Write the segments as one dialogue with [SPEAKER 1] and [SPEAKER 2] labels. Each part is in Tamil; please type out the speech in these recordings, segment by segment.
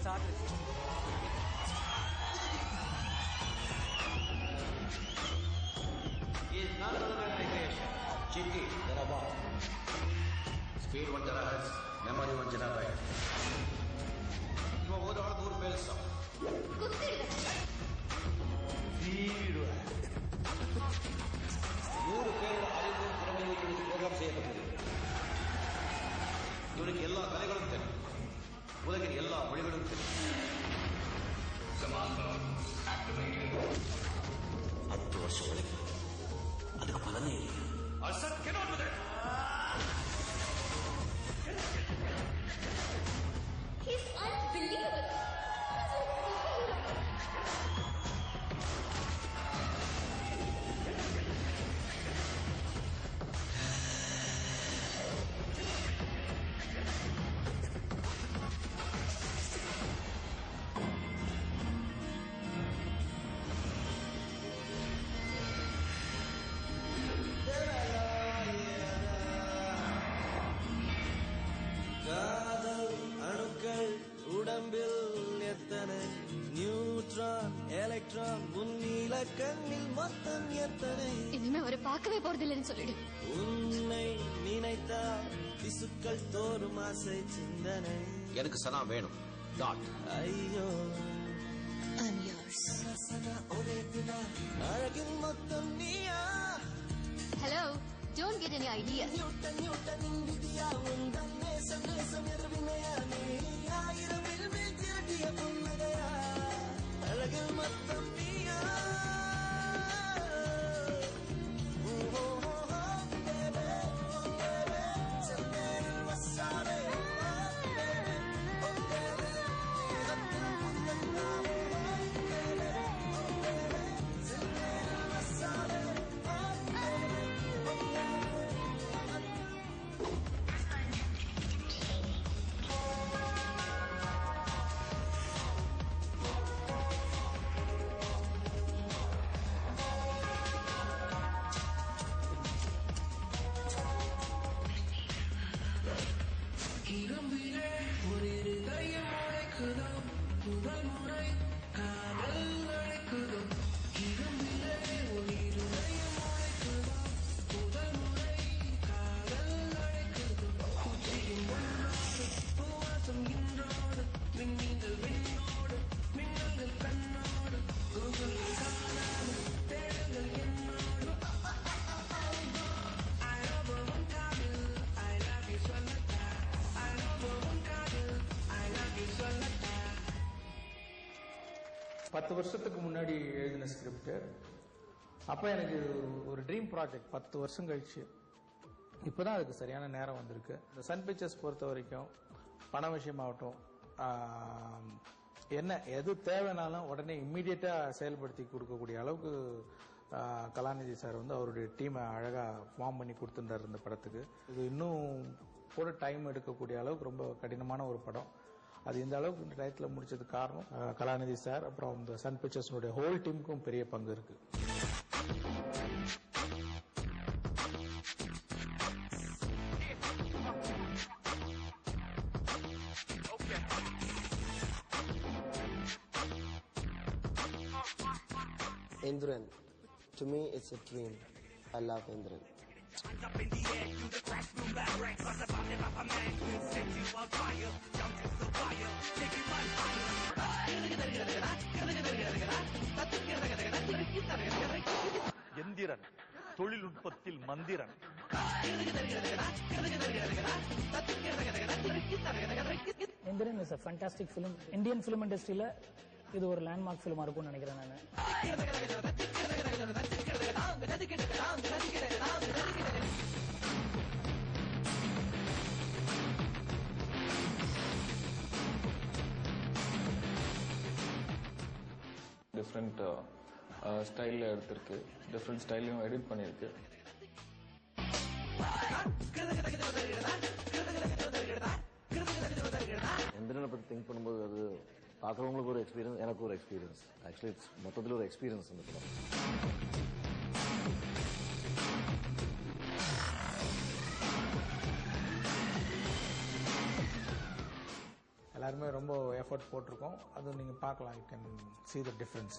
[SPEAKER 1] start with you.
[SPEAKER 2] He is none other than my creation. Chinky, Darabah. Speed 1 terahertz, memory 1 gigabyte. ಇವಾಗ ಓದೋಳ 100 ರೂಪಾಯಿ ಸರ್.
[SPEAKER 3] ಗೊತ್ತಿಲ್ಲ.
[SPEAKER 2] வீடு 100 பேரோட அறிவு திறமையை இவனுக்கு ப்ரோக்ராம் செய்யப்பட்டது. இவனுக்கு எல்லா கலைகளும் தெரியும், உலகின் எல்லா மொழிகளும் தெரியும். 10 வருஷம் உழைப்பு, அதுக்கு பலனே இல்லை. அசத் cannot do that.
[SPEAKER 3] He's unbelievable.
[SPEAKER 4] உடம்பில் எத்தனை நியூட்ரான் எலக்ட்ரான் உன்னில கண்ணில் மொத்தம் எத்தனை
[SPEAKER 3] இனிமே அவரை பார்க்கவே போறதில்லைன்னு சொல்லிடு.
[SPEAKER 4] உன்னை நினைத்தால் திசுக்கள் தோறும் ஆசை சிந்தனை.
[SPEAKER 2] எனக்கு சனா வேணும். டாட்.
[SPEAKER 4] ஐயோ
[SPEAKER 3] I'm yours.
[SPEAKER 4] ஒரே தினா அழகின் மொத்தம் நீயா.
[SPEAKER 3] Hello, don't get any idea.
[SPEAKER 4] நியூட்டனின் விதியா உந்தன் நேசம் நேசம் எருவினையா நீ ஆயிரவில் வீழ்த்திய புன்னகையா அழகில் மொத்தம் நீயா.
[SPEAKER 5] பத்து வருஷத்துக்கு முன்னாடி எழுதின ஸ்கிரிப்ட். அப்ப எனக்கு ஒரு ட்ரீம் ப்ராஜெக்ட் 10 வருஷம் கழிச்சு இப்பதான் அதுக்கு சரியான நேரம் வந்திருக்கு. இந்த சன் பிக்சர்ஸ் பொறுத்த வரைக்கும் பண விஷயமாகட்டும், என்ன எது தேவைனாலும் உடனே இம்மிடியட்டா செயல்படுத்தி கொடுக்கக்கூடிய அளவுக்கு கலாநிதி சார் வந்து அவருடைய டீமை அழகா ஃபார்ம் பண்ணி கொடுத்துட்டார் இந்த படத்துக்கு. இது இன்னும் கூட டைம் எடுக்கக்கூடிய அளவுக்கு ரொம்ப கடினமான ஒரு படம். அது இந்த அளவுக்கு இந்த டயத்தில் முடிச்சதுக்கு காரணம் கலாநிதி சார், அப்புறம் இந்த சன் பிக்சர்ஸ் ஹோல் டீமுக்கும் பெரிய பங்கு இருக்கு.
[SPEAKER 4] Indran, to me it's a dream. I love Indran. Up in the air, through the cracks, through my racks, I survived it off a man, we'll set you on fire, jump to the fire, take you on fire.
[SPEAKER 6] Enthiran தொழில்நுட்பத்தில் மந்திரன்.
[SPEAKER 7] Enthiran is a fantastic film. Indian film இண்டஸ்ட்ரியில இது ஒரு லேண்ட்மார்க் ஃபிலிமா இருக்கும்னு நினைக்கிறேன் நான்.
[SPEAKER 8] டிஃப்ரெண்ட் ஸ்டைலில் எடுத்திருக்கு, டிஃப்ரெண்ட் ஸ்டைலையும் எடிட் பண்ணியிருக்கு.
[SPEAKER 9] எந்திரனை பற்றி திங்க் பண்ணும்போது அது பார்க்குறவங்களுக்கு ஒரு எக்ஸ்பீரியன்ஸ், எனக்கு ஒரு எக்ஸ்பீரியன்ஸ். ஆக்சுவலி மொத்தத்தில் ஒரு எக்ஸ்பீரியன்ஸ் இந்த படம்.
[SPEAKER 5] எல்லாருமே ரொம்ப எஃபர்ட் போட்டிருக்கோம். அது நீங்கள் பார்க்கலாம். You can see the difference.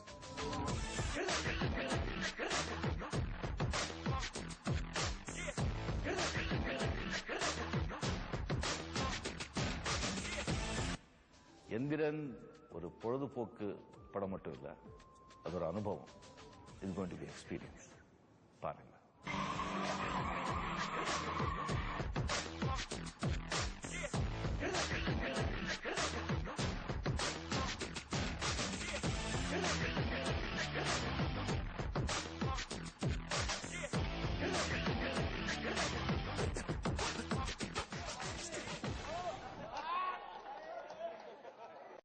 [SPEAKER 9] Enthiran ஒரு பொழுதுபோக்கு படம் மட்டும் இல்லை, அது ஒரு அனுபவம். It's going to be experience. பாருங்க.